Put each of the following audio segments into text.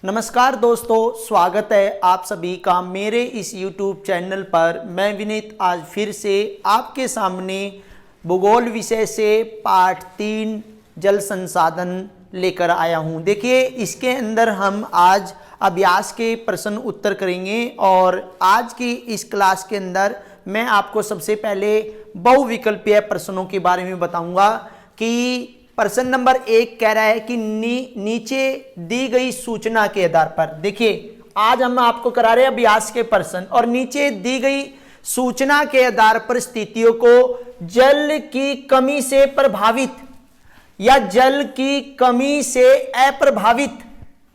नमस्कार दोस्तों, स्वागत है आप सभी का मेरे इस YouTube चैनल पर। मैं विनीत आज फिर से आपके सामने भूगोल विषय से पाठ 3 जल संसाधन लेकर आया हूं। देखिए, इसके अंदर हम आज अभ्यास के प्रश्न उत्तर करेंगे और आज की इस क्लास के अंदर मैं आपको सबसे पहले बहुविकल्पीय प्रश्नों के बारे में बताऊंगा कि प्रश्न नंबर 1 कह रहा है कि नीचे दी गई सूचना के आधार पर। देखिए, आज हम आपको करा रहे हैं अभ्यास के प्रश्न और नीचे दी गई सूचना के आधार पर स्थितियों को जल की कमी से प्रभावित या जल की कमी से अप्रभावित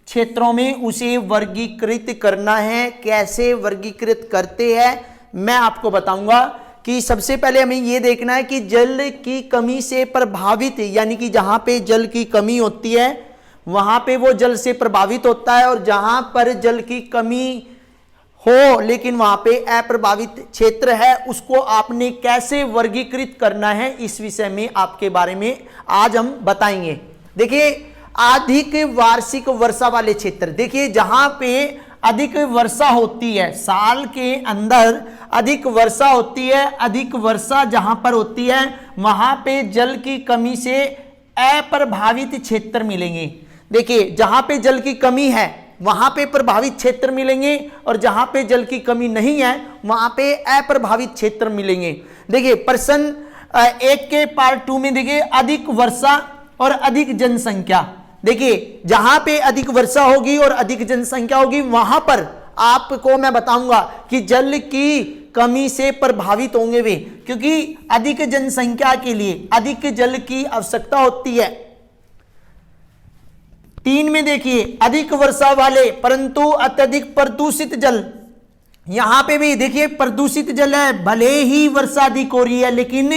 क्षेत्रों में उसे वर्गीकृत करना है। कैसे वर्गीकृत करते हैं मैं आपको बताऊंगा कि सबसे पहले हमें यह देखना है कि जल की कमी से प्रभावित यानी कि जहां पे जल की कमी होती है वहां पे वो जल से प्रभावित होता है, और जहां पर जल की कमी हो लेकिन वहां पे अप्रभावित क्षेत्र है उसको आपने कैसे वर्गीकृत करना है, इस विषय में आपके बारे में आज हम बताएंगे। देखिए, अधिक वार्षिक वर्षा वाले क्षेत्र, देखिए जहां पे अधिक वर्षा होती है, साल के अंदर अधिक वर्षा होती है, अधिक वर्षा जहां पर होती है वहां पे जल की कमी से अप्रभावित क्षेत्र मिलेंगे। देखिए, जहां पे जल की कमी है वहां पे प्रभावित क्षेत्र मिलेंगे और जहां पे जल की कमी नहीं है वहां पे अप्रभावित क्षेत्र मिलेंगे। देखिए, प्रश्न 1 के पार्ट 2 में देखिए अधिक वर्षा और अधिक जनसंख्या। देखिए, जहां पे अधिक वर्षा होगी और अधिक जनसंख्या होगी वहां पर आपको मैं बताऊंगा कि जल की कमी से प्रभावित होंगे वे, क्योंकि अधिक जनसंख्या के लिए अधिक जल की आवश्यकता होती है। 3 में देखिए अधिक वर्षा वाले परंतु अत्यधिक प्रदूषित जल, यहां पे भी देखिए प्रदूषित जल है, भले ही वर्षा अधिक हो रही है लेकिन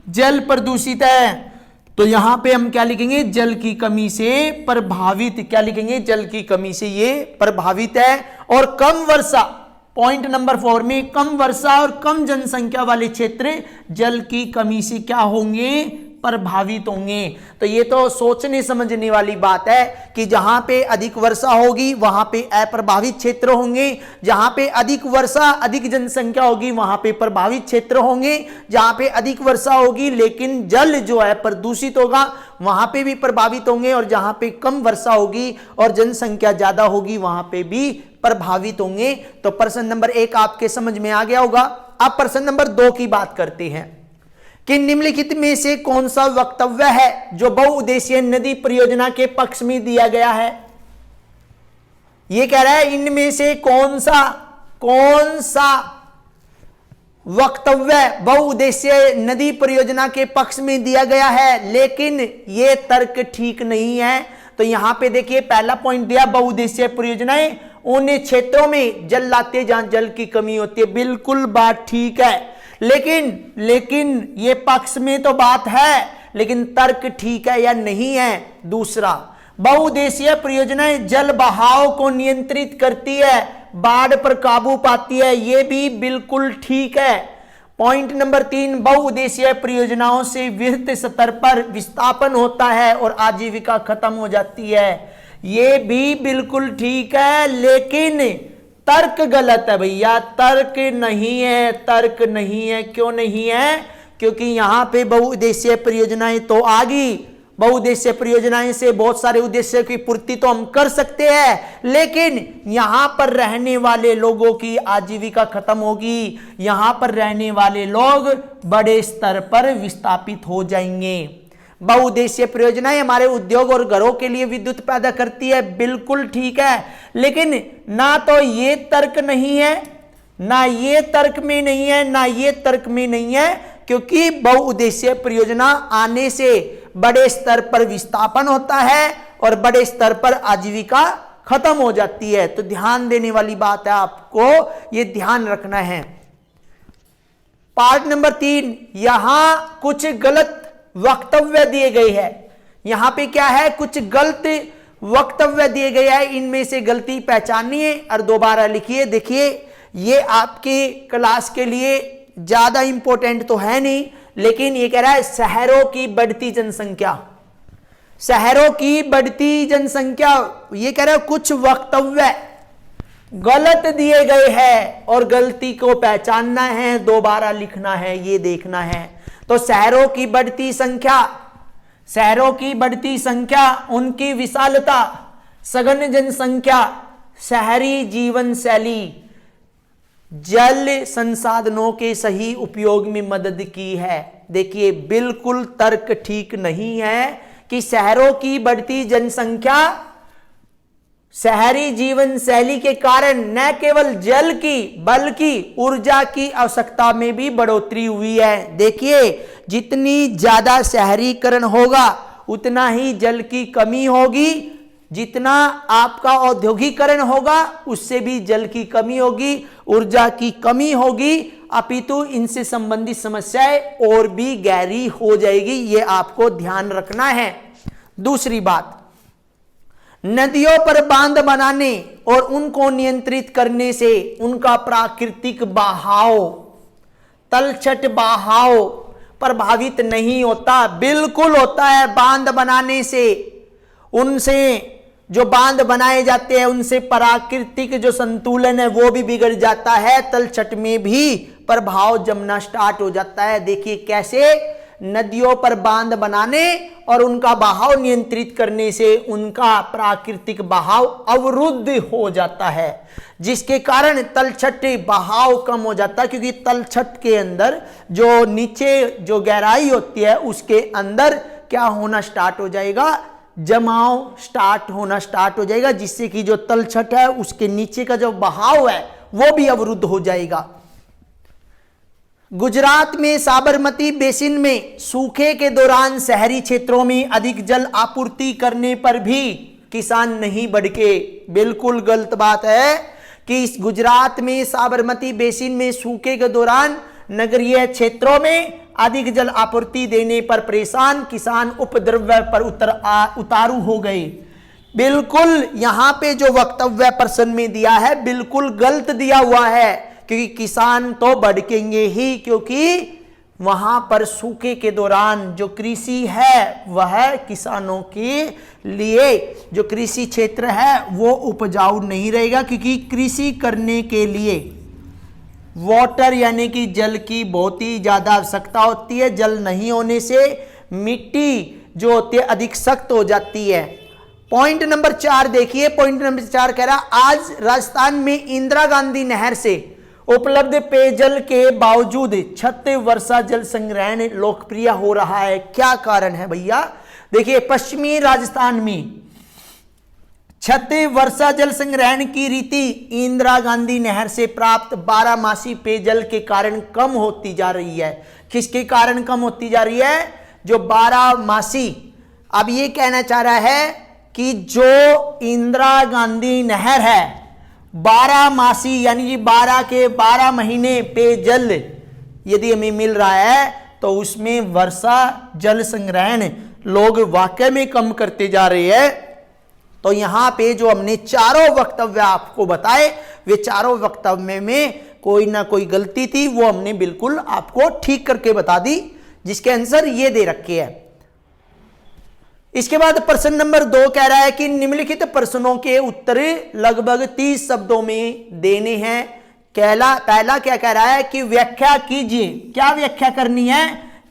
जल प्रदूषित है, तो यहां पे हम क्या लिखेंगे, जल की कमी से प्रभावित। क्या लिखेंगे, जल की कमी से ये प्रभावित है। और कम वर्षा, पॉइंट नंबर 4 में कम वर्षा और कम जनसंख्या वाले क्षेत्र जल की कमी से क्या होंगे, प्रभावित होंगे। तो ये तो सोचने समझने वाली बात है कि जहां पे अधिक वर्षा होगी वहां पे अप्रभावित क्षेत्र होंगे, जहां पे अधिक वर्षा अधिक जनसंख्या होगी वहां पे प्रभावित क्षेत्र होंगे, जहां पे अधिक वर्षा होगी लेकिन जल जो है प्रदूषित होगा वहां पे भी प्रभावित होंगे, और जहां पे कम वर्षा होगी और जनसंख्या ज्यादा होगी वहां पे भी प्रभावित होंगे। तो प्रश्न नंबर 1 आपके समझ में आ गया होगा। अब प्रश्न नंबर 2 की बात करते हैं कि निम्नलिखित में से कौन सा वक्तव्य है जो बहुउद्देशीय नदी परियोजना के पक्ष में दिया गया है। यह कह रहा है इनमें से कौन सा वक्तव्य बहुउद्देशीय नदी परियोजना के पक्ष में दिया गया है, लेकिन यह तर्क ठीक नहीं है। तो यहां पे देखिए पहला पॉइंट दिया, बहुउद्देशीय परियोजनाएं उन क्षेत्रों में जल लाते जहां जल की कमी होती है। बिल्कुल बात ठीक है, लेकिन ये पक्ष में तो बात है लेकिन तर्क ठीक है या नहीं है। दूसरा, बहुउद्देशीय परियोजनाएं जल बहाव को नियंत्रित करती है, बाढ़ पर काबू पाती है, ये भी बिल्कुल ठीक है। पॉइंट नंबर 3, बहुउद्देशीय परियोजनाओं से वृहत स्तर पर विस्थापन होता है और आजीविका खत्म हो जाती है, ये भी बिल्कुल ठीक है, लेकिन तर्क गलत है भैया, तर्क नहीं है। क्यों नहीं है? क्योंकि यहां पे बहुउद्देशीय परियोजनाएं तो आ गई, बहुउद्देशीय परियोजनाएं से बहुत सारे उद्देश्य की पूर्ति तो हम कर सकते हैं, लेकिन यहां पर रहने वाले लोगों की आजीविका खत्म होगी, यहां पर रहने वाले लोग बड़े स्तर पर विस्थापित हो जाएंगे। बहुउद्देशीय परियोजनाएं हमारे उद्योग और घरों के लिए विद्युत पैदा करती है, बिल्कुल ठीक है, लेकिन ना तो ये तर्क नहीं है, ना ये तर्क में नहीं है, ना ये तर्क में नहीं है, क्योंकि बहुउद्देशीय परियोजना आने से बड़े स्तर पर विस्थापन होता है और बड़े स्तर पर आजीविका खत्म हो जाती है। तो ध्यान देने वाली बात है, आपको ये ध्यान रखना है। पार्ट नंबर 3, यहां कुछ गलत वक्तव्य दिए गए हैं। यहां पे क्या है, कुछ गलत वक्तव्य दिए गए हैं, इनमें से गलती पहचानिए और दोबारा लिखिए। देखिए, ये आपकी क्लास के लिए ज्यादा इंपॉर्टेंट तो है नहीं, लेकिन ये कह रहा है शहरों की बढ़ती जनसंख्या, शहरों की बढ़ती जनसंख्या, ये कह रहे हो कुछ वक्तव्य गलत दिए गए हैं और गलती को पहचानना है, दोबारा लिखना है, ये देखना है। तो शहरों की बढ़ती संख्या, शहरों की बढ़ती संख्या, उनकी विशालता, सघन जनसंख्या, शहरी जीवन शैली, जल संसाधनों के सही उपयोग में मदद की है। देखिए बिल्कुल तर्क ठीक नहीं है कि शहरों की बढ़ती जनसंख्या, शहरी जीवन शैली के कारण न केवल जल की बल्कि ऊर्जा की आवश्यकता में भी बढ़ोतरी हुई है। देखिए जितनी ज्यादा शहरीकरण होगा उतना ही जल की कमी होगी, जितना आपका औद्योगिकरण होगा उससे भी जल की कमी होगी, ऊर्जा की कमी होगी, अपितु इनसे संबंधित समस्याएं और भी गहरी हो जाएगी। ये आपको ध्यान रखना है। दूसरी बात, नदियों पर बांध बनाने और उनको नियंत्रित करने से उनका प्राकृतिक बहाव, तलछट बहाव प्रभावित नहीं होता, बिल्कुल होता है। बांध बनाने से, उनसे जो बांध बनाए जाते हैं उनसे प्राकृतिक जो संतुलन है वो भी बिगड़ जाता है, तलछट में भी प्रभाव जमना स्टार्ट हो जाता है। देखिए कैसे, नदियों पर बांध बनाने और उनका बहाव नियंत्रित करने से उनका प्राकृतिक बहाव अवरुद्ध हो जाता है, जिसके कारण तलछट बहाव कम हो जाता है। क्योंकि तलछट के अंदर जो नीचे जो गहराई होती है उसके अंदर क्या होना स्टार्ट हो जाएगा, जमाव स्टार्ट होना स्टार्ट हो जाएगा, जिससे कि जो तलछट है उसके नीचे का जो बहाव है वो भी अवरुद्ध हो जाएगा। गुजरात में साबरमती बेसिन में सूखे के दौरान शहरी क्षेत्रों में अधिक जल आपूर्ति करने पर भी किसान नहीं भड़के। बिल्कुल गलत बात है कि इस गुजरात में साबरमती बेसिन में सूखे के दौरान नगरीय क्षेत्रों में अधिक जल आपूर्ति देने पर परेशान किसान उपद्रव पर उतारू हो गए। बिल्कुल यहां पे जो वक्तव्य प्रश्न में दिया है बिल्कुल गलत दिया हुआ है, क्योंकि किसान तो भड़केंगे ही, क्योंकि वहां पर सूखे के दौरान जो कृषि है वह किसानों के लिए, जो कृषि क्षेत्र है वो उपजाऊ नहीं रहेगा, क्योंकि कृषि करने के लिए वाटर यानी कि जल की बहुत ही ज्यादा आवश्यकता होती है। जल नहीं होने से मिट्टी जो होती है अधिक सख्त हो जाती है। पॉइंट नंबर 4 देखिए, पॉइंट नंबर 4 कह रहा आज राजस्थान में इंदिरा गांधी नहर से उपलब्ध पेयजल के बावजूद छत वर्षा जल संग्रहण लोकप्रिय हो रहा है। क्या कारण है भैया? देखिए पश्चिमी राजस्थान में छत वर्षा जल संग्रहण की रीति इंदिरा गांधी नहर से प्राप्त 12 मासी पेयजल के कारण कम होती जा रही है। किसके कारण कम होती जा रही है? जो 12 मासी, अब ये कहना चाह रहा है कि जो इंदिरा गांधी नहर है 12 मासी यानी कि 12 के 12 महीने पेयजल यदि हमें मिल रहा है तो उसमें वर्षा जल संग्रहण लोग वाकई में कम करते जा रहे हैं। तो यहां पे जो हमने चारों वक्तव्य आपको बताए वे चारों वक्तव्य में कोई ना कोई गलती थी, वो हमने बिल्कुल आपको ठीक करके बता दी, जिसके आंसर ये दे रखे हैं। इसके बाद प्रश्न नंबर 2 कह रहा है कि निम्नलिखित प्रश्नों के उत्तर लगभग 30 शब्दों में देने हैं। पहला क्या कह रहा है कि व्याख्या कीजिए। क्या व्याख्या करनी है?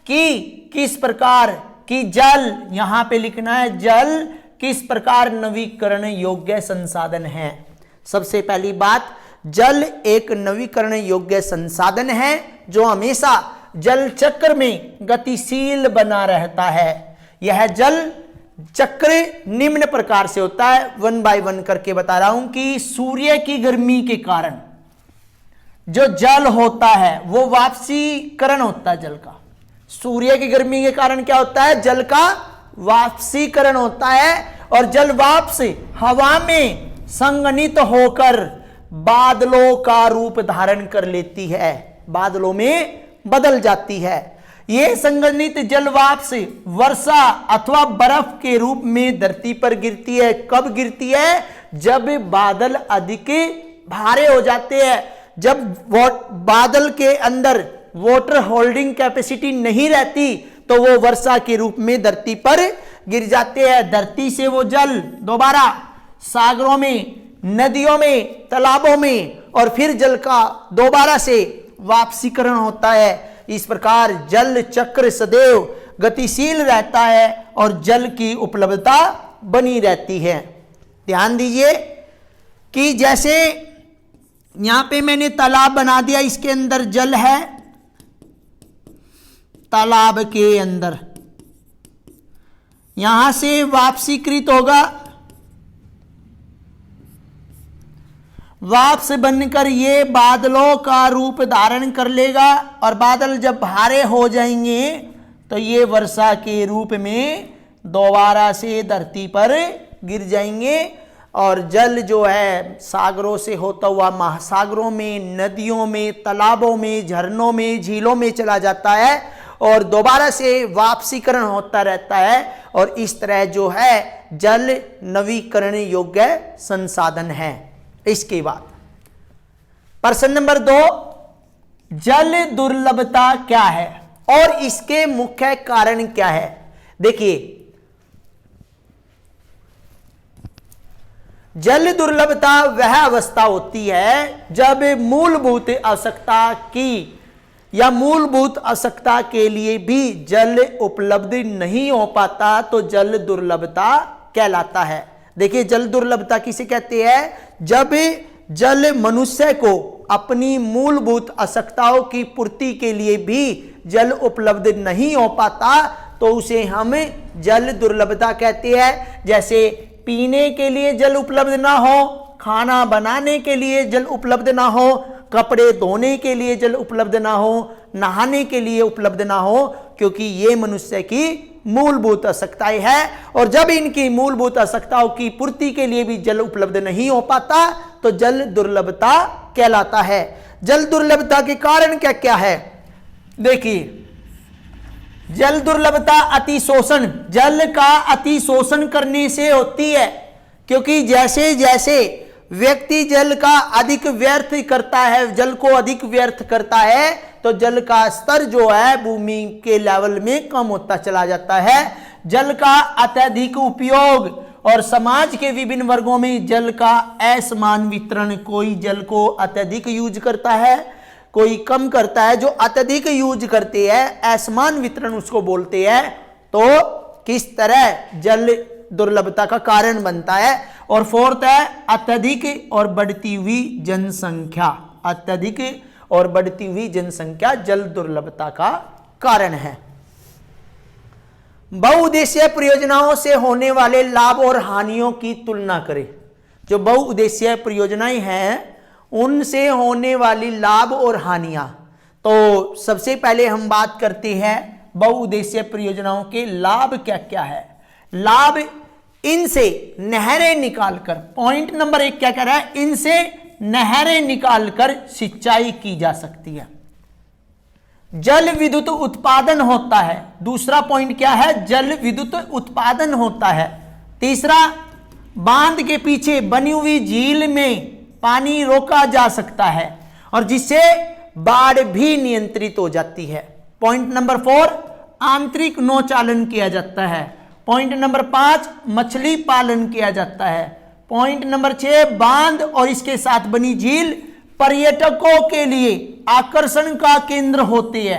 कि किस प्रकार की जल, यहां पे लिखना है जल किस प्रकार नवीकरण योग्य संसाधन है। सबसे पहली बात, जल एक नवीकरण योग्य संसाधन है जो हमेशा जल चक्र में गतिशील बना रहता है। यह जल चक्र निम्न प्रकार से होता है, 1 बाय 1 करके बता रहा हूं कि सूर्य की गर्मी के कारण जो जल होता है वो वाष्पीकरण होता है जल का। सूर्य की गर्मी के कारण क्या होता है? जल का वाष्पीकरण होता है और जल वाष्प हवा में संघनित होकर बादलों का रूप धारण कर लेती है, बादलों में बदल जाती है। यह संघनित जल वाष्प वर्षा अथवा बर्फ के रूप में धरती पर गिरती है। कब गिरती है? जब बादल अधिक भारे हो जाते हैं, जब बादल के अंदर वाटर होल्डिंग कैपेसिटी नहीं रहती तो वो वर्षा के रूप में धरती पर गिर जाते हैं धरती से वो जल दोबारा सागरों में, नदियों में, तालाबों में, और फिर जल का दोबारा से वापसीकरण होता है। इस प्रकार जल चक्र सदैव गतिशील रहता है और जल की उपलब्धता बनी रहती है। ध्यान दीजिए कि जैसे यहां पे मैंने तालाब बना दिया, इसके अंदर जल है, तालाब के अंदर यहां से वापसीकृत होगा, वापस बनकर ये बादलों का रूप धारण कर लेगा, और बादल जब भारे हो जाएंगे तो ये वर्षा के रूप में दोबारा से धरती पर गिर जाएंगे, और जल जो है सागरों से होता हुआ महासागरों में, नदियों में, तालाबों में, झरनों में, झीलों में चला जाता है और दोबारा से वापसीकरण होता रहता है। और इस तरह जो है जल नवीकरण योग्य संसाधन है। इसके बाद प्रश्न नंबर 2, जल दुर्लभता क्या है और इसके मुख्य कारण क्या है। देखिए, जल दुर्लभता वह अवस्था होती है जब मूलभूत आवश्यकता की या मूलभूत आवश्यकता के लिए भी जल उपलब्ध नहीं हो पाता, तो जल दुर्लभता कहलाता है। देखिए, जल दुर्लभता किसे कहते हैं? जब जल मनुष्य को अपनी मूलभूत आवश्यकताओं की पूर्ति के लिए भी जल उपलब्ध नहीं हो पाता, तो उसे हम जल दुर्लभता कहते हैं। जैसे पीने के लिए जल उपलब्ध ना हो, खाना बनाने के लिए जल उपलब्ध ना हो, कपड़े धोने के लिए जल उपलब्ध ना हो, नहाने के लिए उपलब्ध ना हो, क्योंकि ये मनुष्य की मूलभूत आवश्यकताएं है। और जब इनकी मूलभूत आवश्यकताओं की पूर्ति के लिए भी जल उपलब्ध नहीं हो पाता, तो जल दुर्लभता कहलाता है। जल दुर्लभता के कारण क्या क्या है? देखिए, जल दुर्लभता अतिशोषण, जल का अतिशोषण करने से होती है, क्योंकि जैसे जैसे व्यक्ति जल का अधिक व्यर्थ करता है, जल को अधिक व्यर्थ करता है, तो जल का स्तर जो है भूमि के लेवल में कम होता चला जाता है। जल का अत्यधिक उपयोग और समाज के विभिन्न वर्गों में जल का असमान वितरण, कोई जल को अत्यधिक यूज करता है, कोई कम करता है। जो अत्यधिक यूज करते हैं, असमान वितरण उसको बोलते हैं। तो किस तरह जल दुर्लभता का कारण बनता है। और फोर्थ है अत्यधिक और बढ़ती हुई जनसंख्या, अत्यधिक और बढ़ती हुई जनसंख्या जल दुर्लभता का कारण है। बहुउद्देशीय परियोजनाओं से होने वाले लाभ और हानियों की तुलना करें। जो बहुउद्देशीय परियोजनाएं हैं उनसे होने वाली लाभ और हानियां। तो सबसे पहले हम बात करते हैं बहुउद्देशीय परियोजनाओं के लाभ क्या क्या है। लाभ, इनसे नहरें निकालकर, पॉइंट नंबर 1 क्या कह रहा है? इनसे नहरें निकालकर सिंचाई की जा सकती है। जल विद्युत उत्पादन होता है। दूसरा पॉइंट क्या है? जल विद्युत उत्पादन होता है। तीसरा, बांध के पीछे बनी हुई झील में पानी रोका जा सकता है और जिससे बाढ़ भी नियंत्रित हो जाती है। पॉइंट नंबर 4, आंतरिक नौचालन किया जाता है। पॉइंट नंबर 5, मछली पालन किया जाता है। पॉइंट नंबर 6, बांध और इसके साथ बनी झील पर्यटकों के लिए आकर्षण का केंद्र होती है।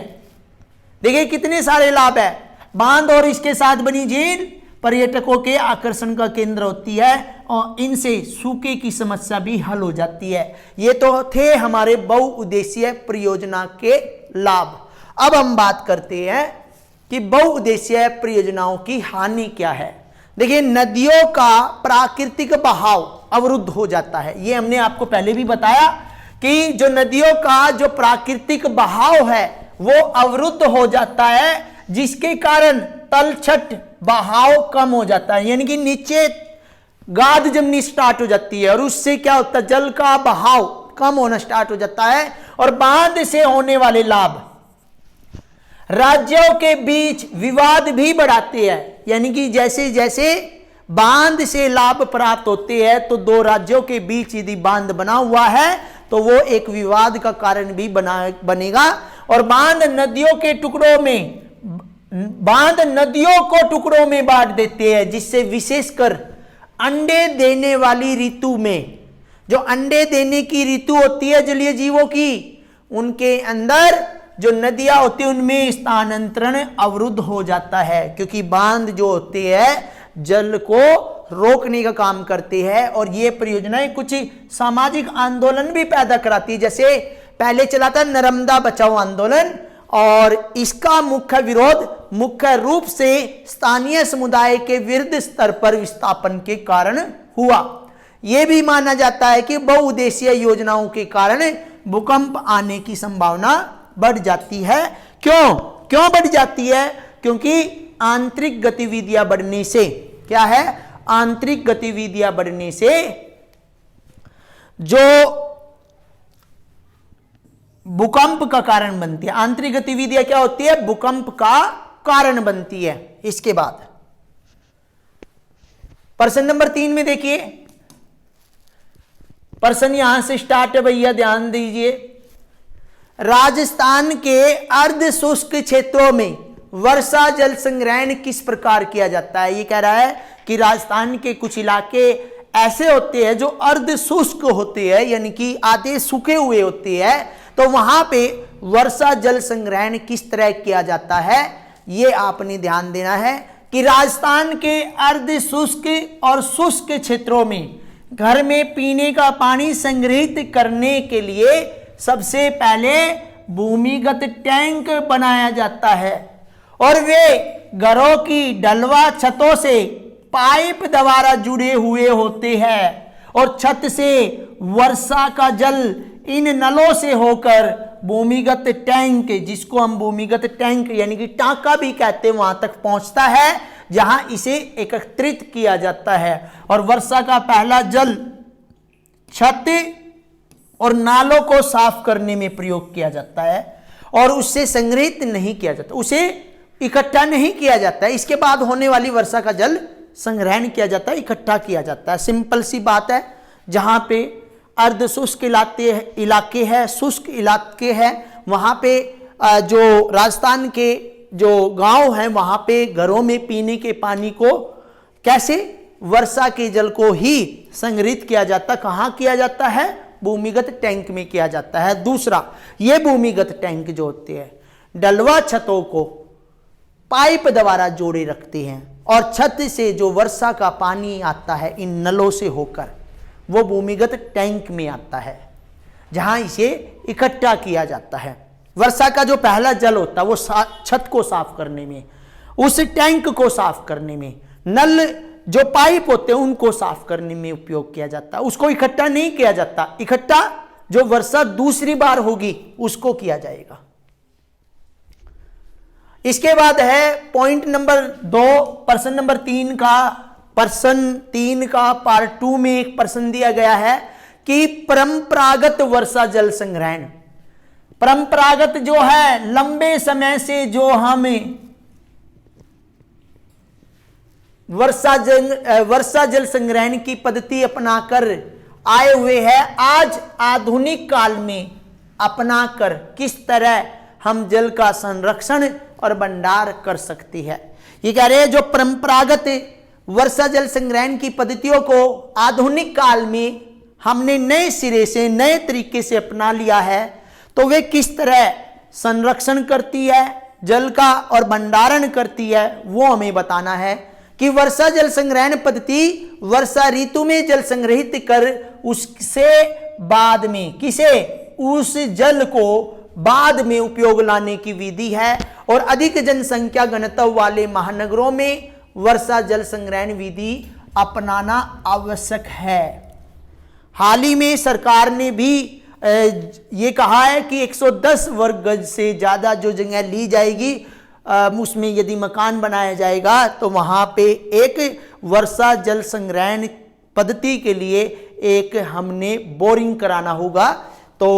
देखिए कितने सारे लाभ है। बांध और इसके साथ बनी झील पर्यटकों के आकर्षण का केंद्र होती है और इनसे सूखे की समस्या भी हल हो जाती है। ये तो थे हमारे बहुउद्देशीय परियोजना के लाभ। अब हम बात करते हैं कि बहुउद्देशीय परियोजनाओं की हानि क्या है। देखिए, नदियों का प्राकृतिक बहाव अवरुद्ध हो जाता है। ये हमने आपको पहले भी बताया कि जो नदियों का जो प्राकृतिक बहाव है वो अवरुद्ध हो जाता है, जिसके कारण तलछट बहाव कम हो जाता है, यानी कि नीचे गाद जमनी स्टार्ट हो जाती है और उससे क्या होता है? जल का बहाव कम होना स्टार्ट हो जाता है। और बांध से होने वाले लाभ राज्यों के बीच विवाद भी बढ़ाते हैं, यानी कि जैसे जैसे बांध से लाभ प्राप्त होते हैं तो दो राज्यों के बीच यदि बांध बना हुआ है तो वो एक विवाद का कारण भी बनेगा। और बांध नदियों के टुकड़ों में बांध नदियों को टुकड़ों में बांट देते हैं, जिससे विशेषकर अंडे देने वाली ऋतु में, जो अंडे देने की ऋतु होती है जलीय जीवों की, उनके अंदर जो नदियां होती है उनमें स्थानांतरण अवरुद्ध हो जाता है, क्योंकि बांध जो होते हैं जल को रोकने का काम करते हैं। और ये परियोजनाएं कुछ सामाजिक आंदोलन भी पैदा कराती है, जैसे पहले चला था नर्मदा बचाओ आंदोलन, और इसका मुख्य विरोध मुख्य रूप से स्थानीय समुदाय के विरुद्ध स्तर पर विस्थापन के कारण हुआ। यह भी माना जाता है कि बहुउद्देशीय योजनाओं के कारण भूकंप आने की संभावना बढ़ जाती है। क्यों बढ़ जाती है? क्योंकि आंतरिक गतिविधियां बढ़ने से, क्या है, आंतरिक गतिविधियां बढ़ने से जो भूकंप का कारण बनती है। आंतरिक गतिविधियां क्या होती है? भूकंप का कारण बनती है। इसके बाद प्रश्न नंबर 3 में देखिए, प्रश्न यहां से स्टार्ट है भैया, ध्यान दीजिए। राजस्थान के अर्ध शुष्क क्षेत्रों में वर्षा जल संग्रहण किस प्रकार किया जाता है? ये कह रहा है कि राजस्थान के कुछ इलाके ऐसे होते हैं जो अर्ध शुष्क होते हैं, यानी कि आधे सूखे हुए होते हैं, तो वहां पे वर्षा जल संग्रहण किस तरह किया जाता है, ये आपने ध्यान देना है कि राजस्थान के अर्ध शुष्क और शुष्क क्षेत्रों में घर में पीने का पानी संग्रहित करने के लिए सबसे पहले भूमिगत टैंक बनाया जाता है, और वे घरों की डलवा छतों से पाइप द्वारा जुड़े हुए होते हैं, और छत से वर्षा का जल इन नलों से होकर भूमिगत टैंक, जिसको हम भूमिगत टैंक यानी कि टांका भी कहते हैं, वहां तक पहुंचता है, जहां इसे एकत्रित किया जाता है। और वर्षा का पहला जल छत और नालों को साफ करने में प्रयोग किया जाता है, और उससे संग्रहित नहीं किया जाता, उसे इकट्ठा नहीं किया जाता है। इसके बाद होने वाली वर्षा का जल संग्रहण किया जाता है, इकट्ठा किया जाता है। सिंपल सी बात है। जहां पे अर्ध शुष्क इलाके हैं, शुष्क इलाके हैं, वहां पे जो राजस्थान के जो गांव हैं, वहां पे घरों में पीने के पानी को कैसे, वर्षा के जल को ही संग्रहित किया जाता है। कहां किया जाता है? भूमिगत टैंक में किया जाता है। दूसरा, ये भूमिगत टैंक जो होते हैं डलवा छतों को पाइप द्वारा जोड़े रखते हैं, और छत से जो वर्षा का पानी आता है इन नलों से होकर वो भूमिगत टैंक में आता है, जहां इसे इकट्ठा किया जाता है। वर्षा का जो पहला जल होता है वो छत को साफ करने में, उस टैंक को साफ करने में, नल जो पाइप होते हैं उनको साफ करने में उपयोग किया जाता है। उसको इकट्ठा नहीं किया जाता, इकट्ठा जो वर्षा दूसरी बार होगी उसको किया जाएगा। इसके बाद है पॉइंट नंबर 2, प्रश्न नंबर 3 का, प्रश्न 3 का पार्ट 2 में एक प्रश्न दिया गया है कि परंपरागत वर्षा जल संग्रहण, परंपरागत जो है लंबे समय से जो हम वर्षा जल संग्रहण की पद्धति अपनाकर आए हुए हैं, आज आधुनिक काल में अपनाकर किस तरह हम जल का संरक्षण और भंडार कर सकती है। ये कह रहे हैं जो परंपरागत वर्षा जल संग्रहण की पद्धतियों को आधुनिक काल में हमने नए सिरे से, नए तरीके से अपना लिया है, तो वे किस तरह संरक्षण करती है जल का और भंडारण करती है, वो हमें बताना है। कि वर्षा जल संग्रहण पद्धति वर्षा ऋतु में जल संग्रहित कर उससे बाद में किसे, उस जल को बाद में उपयोग लाने की विधि है, और अधिक जनसंख्या घनत्व वाले महानगरों में वर्षा जल संग्रहण विधि अपनाना आवश्यक है। हाल ही में सरकार ने भी ये कहा है कि 110 वर्ग गज से ज़्यादा जो जगह ली जाएगी उसमें यदि मकान बनाया जाएगा तो वहाँ पे एक वर्षा जल संग्रहण पद्धति के लिए एक हमने बोरिंग कराना होगा। तो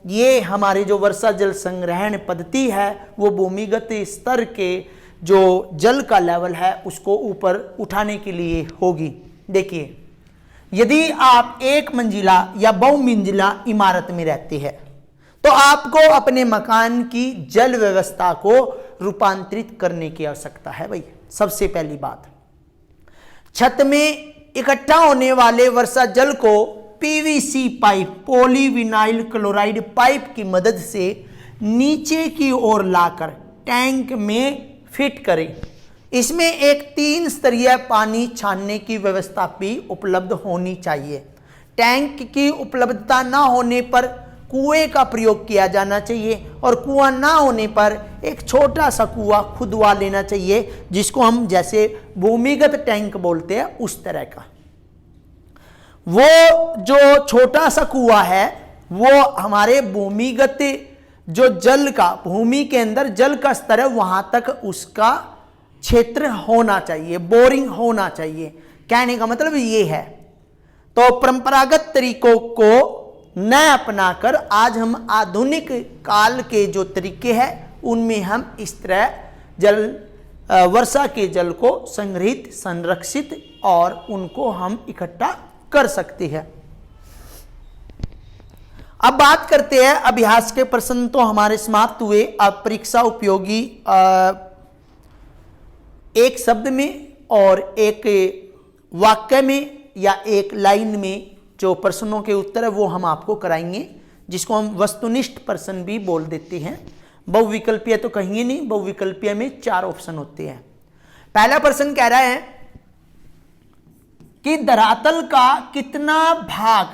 ये हमारे जो वर्षा जल संग्रहण पद्धति है वो भूमिगत स्तर के जो जल का लेवल है उसको ऊपर उठाने के लिए होगी। देखिए, यदि आप एक मंजिला या बहुमंजिला इमारत में रहते हैं तो तो आपको अपने मकान की जल व्यवस्था को रूपांतरित करने की आवश्यकता है भाई। सबसे पहली बात, छत में इकट्ठा होने वाले वर्षा जल को PVC pipe, polyvinyl chloride pipe की मदद से नीचे की ओर लाकर टैंक में फिट करें। इसमें एक 3 स्तरीय पानी छानने की व्यवस्था भी उपलब्ध होनी चाहिए। टैंक की उपलब्धता न होने पर कुएं का प्रयोग किया जाना चाहिए और कुआं ना होने पर एक छोटा सा कुआं खुदवा लेना चाहिए, जिसको हम जैसे भूमिगत टैंक बोलते हैं उस तरह का। वो जो छोटा सा कुआं है वो हमारे भूमिगत जो जल का, भूमि के अंदर जल का स्तर है वहां तक उसका क्षेत्र होना चाहिए, बोरिंग होना चाहिए। कहने का मतलब ये है। तो परंपरागत तरीकों को न अपनाकर आज हम आधुनिक काल के जो तरीके हैं उनमें हम इस तरह जल वर्षा के जल को संग्रहित, संरक्षित और उनको हम इकट्ठा कर सकते हैं। अब बात करते हैं अभ्यास के प्रश्न। तो हमारे समाप्त हुए। अब परीक्षा उपयोगी एक शब्द में और एक वाक्य में या एक लाइन में जो प्रश्नों के उत्तर है वो हम आपको कराएंगे, जिसको हम वस्तुनिष्ठ प्रश्न भी बोल देते हैं। बहुविकल्पीय तो कहेंगे नहीं, बहुविकल्पीय में 4 ऑप्शन होते हैं। पहला प्रश्न कह रहा है कि धरातल का कितना भाग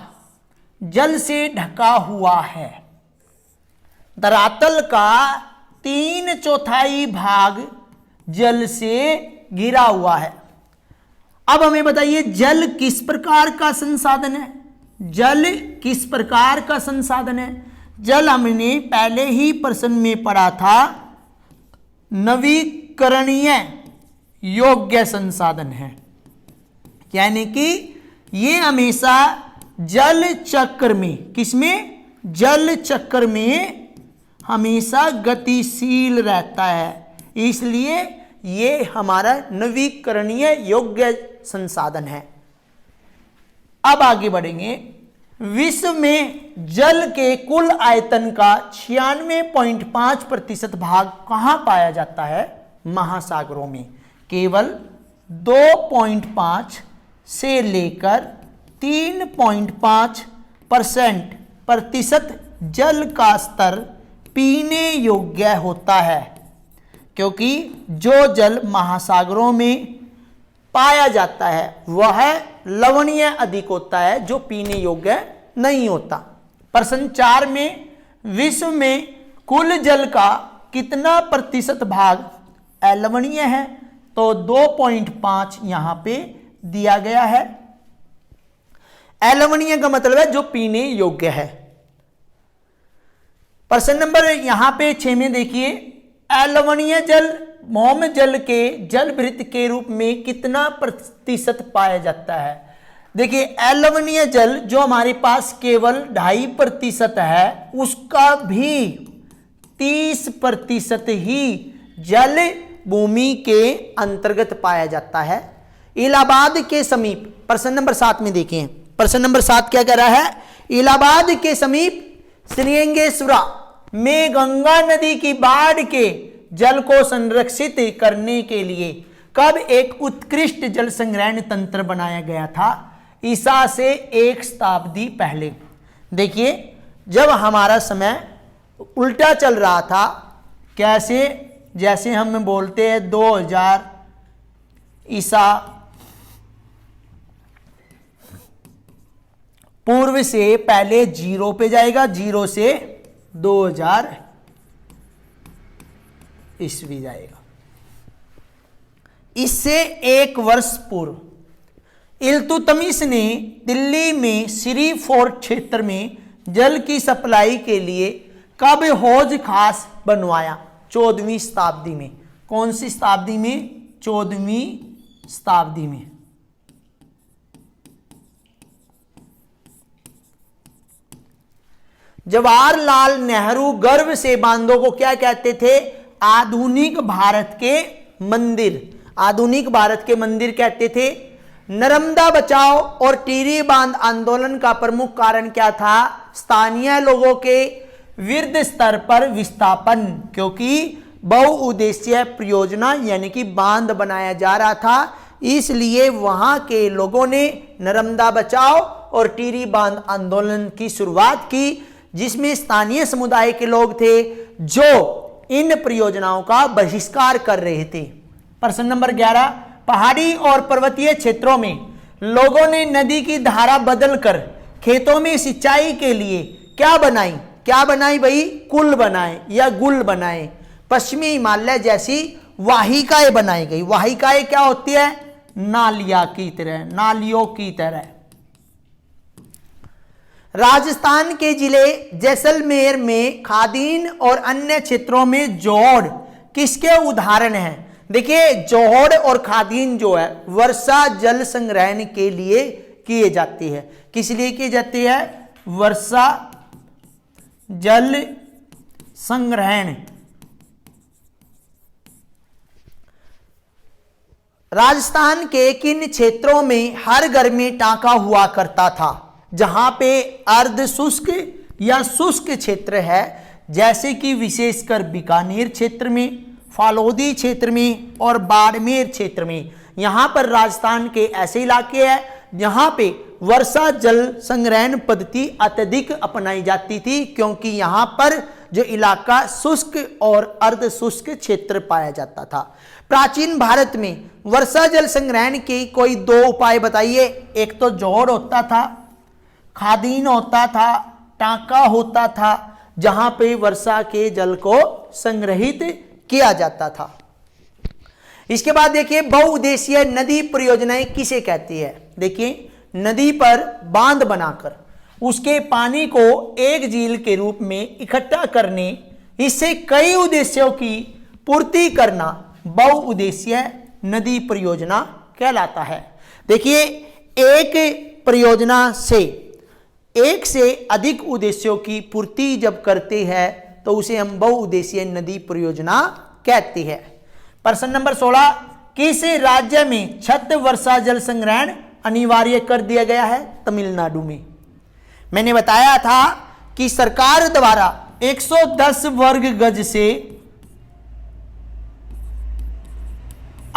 जल से ढका हुआ है। धरातल का 3/4 भाग जल से घिरा हुआ है। अब हमें बताइए जल किस प्रकार का संसाधन है। जल किस प्रकार का संसाधन है? जल हमने पहले ही प्रश्न में पढ़ा था, नवीकरणीय योग्य संसाधन है। यानी कि ये हमेशा जल चक्र में, किसमें? जल चक्र में हमेशा गतिशील रहता है, इसलिए ये हमारा नवीकरणीय योग्य संसाधन है। अब आगे बढ़ेंगे। विश्व में जल के कुल आयतन का 96.5% भाग कहां पाया जाता है? महासागरों में। केवल 2.5 से लेकर 3.5% जल का स्तर पीने योग्य होता है, क्योंकि जो जल महासागरों में पाया जाता है वह लवणीय अधिक होता है, जो पीने योग्य नहीं होता। प्रश्न 4 में विश्व में कुल जल का कितना प्रतिशत भाग अलवणीय है? तो 2.5 यहां पे दिया गया है। अलवणीय का मतलब है जो पीने योग्य है। प्रश्न नंबर यहां पे 6 में देखिए, अलवणीय जल मोम जल के जलभृत के रूप में कितना प्रतिशत पाया जाता है? देखिए अलवणीय जल जो हमारे पास केवल 2.5% है, उसका भी 30% ही जल भूमि के अंतर्गत पाया जाता है। इलाहाबाद के समीप, प्रश्न नंबर 7 में देखिए, प्रश्न नंबर 7 क्या कह रहा है? इलाहाबाद के समीप श्रीरंगेश्वरा में गंगा नदी की बाढ़ के जल को संरक्षित करने के लिए कब एक उत्कृष्ट जल संग्रहण तंत्र बनाया गया था? ईसा से 1 शताब्दी पहले। देखिए जब हमारा समय उल्टा चल रहा था, कैसे? जैसे हम बोलते हैं 2000 ईसा पूर्व से पहले 0 पे जाएगा, 0 से 2000 ईस्वी जाएगा। इससे 1 वर्ष पूर्व इल्तुतमिश ने दिल्ली में श्री फोर्ट क्षेत्र में जल की सप्लाई के लिए कब हौज खास बनवाया? 14वीं शताब्दी में। कौन सी शताब्दी में? 14वीं शताब्दी में। जवाहरलाल नेहरू गर्व से बांधों को क्या कहते थे? आधुनिक भारत के मंदिर। आधुनिक भारत के मंदिर कहते थे। नर्मदा बचाओ और टिहरी बांध आंदोलन का प्रमुख कारण क्या था? स्थानीय लोगों के वृहद स्तर पर विस्थापन, क्योंकि बहुउद्देशीय परियोजना यानी कि बांध बनाया जा रहा था, इसलिए वहां के लोगों ने नर्मदा बचाओ और टिहरी बांध आंदोलन की शुरुआत की, जिसमें स्थानीय समुदाय के लोग थे जो इन परियोजनाओं का बहिष्कार कर रहे थे। प्रश्न नंबर 11, पहाड़ी और पर्वतीय क्षेत्रों में लोगों ने नदी की धारा बदलकर खेतों में सिंचाई के लिए क्या बनाई भाई? कुल बनाए या गुल बनाए। पश्चिमी हिमालय जैसी वाहिकाएं बनाई गई। वाहिकाएं क्या होती है? नालियों की तरह। राजस्थान के जिले जैसलमेर में खादीन और अन्य क्षेत्रों में जोड़ किसके उदाहरण हैं? देखिए, जोड़ और खादीन जो है वर्षा जल संग्रहण के लिए किए जाती है। किस लिए की जाती है? वर्षा जल संग्रहण। राजस्थान के किन क्षेत्रों में हर घर में टांका हुआ करता था? जहां पे अर्ध शुष्क या शुष्क क्षेत्र है, जैसे कि विशेषकर बीकानेर क्षेत्र में, फालोदी क्षेत्र में और बाड़मेर क्षेत्र में। यहां पर राजस्थान के ऐसे इलाके हैं जहां पे वर्षा जल संग्रहण पद्धति अत्यधिक अपनाई जाती थी, क्योंकि यहां पर जो इलाका शुष्क और अर्ध शुष्क क्षेत्र पाया जाता था। प्राचीन भारत में वर्षा जल संग्रहण के कोई दो उपाय बताइए। एक तो जोड़ होता था, खादीन होता था, टांका होता था, जहां पे वर्षा के जल को संग्रहित किया जाता था। इसके बाद देखिए, बहुउद्देशीय नदी परियोजनाएं किसे कहती है? देखिए, नदी पर बांध बनाकर उसके पानी को एक झील के रूप में इकट्ठा करने, इससे कई उद्देश्यों की पूर्ति करना बहुउद्देशीय नदी परियोजना कहलाता है। देखिए, एक परियोजना से एक से अधिक उद्देश्यों की पूर्ति जब करते हैं तो उसे हम बहुउद्देशीय नदी परियोजना कहते हैं। प्रश्न नंबर 16, किस राज्य में छत वर्षा जल संग्रहण अनिवार्य कर दिया गया है? तमिलनाडु में। मैंने बताया था कि सरकार द्वारा 110 वर्ग गज से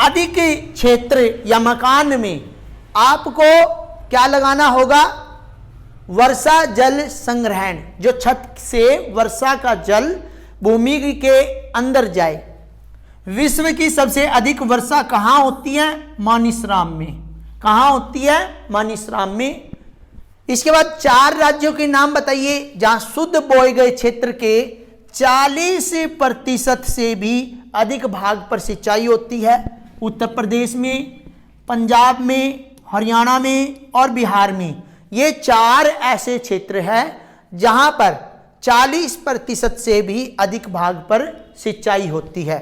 अधिक क्षेत्र या मकान में आपको क्या लगाना होगा? वर्षा जल संग्रहण, जो छत से वर्षा का जल भूमि के अंदर जाए। विश्व की सबसे अधिक वर्षा कहां होती है? मानिसराम में। कहां होती है? मानिसराम में। इसके बाद 4 राज्यों के नाम बताइए जहां शुद्ध बोए गए क्षेत्र के 40% से भी अधिक भाग पर सिंचाई होती है। उत्तर प्रदेश में, पंजाब में, हरियाणा में और बिहार में। ये 4 ऐसे क्षेत्र हैं जहां पर 40% से भी अधिक भाग पर सिंचाई होती है।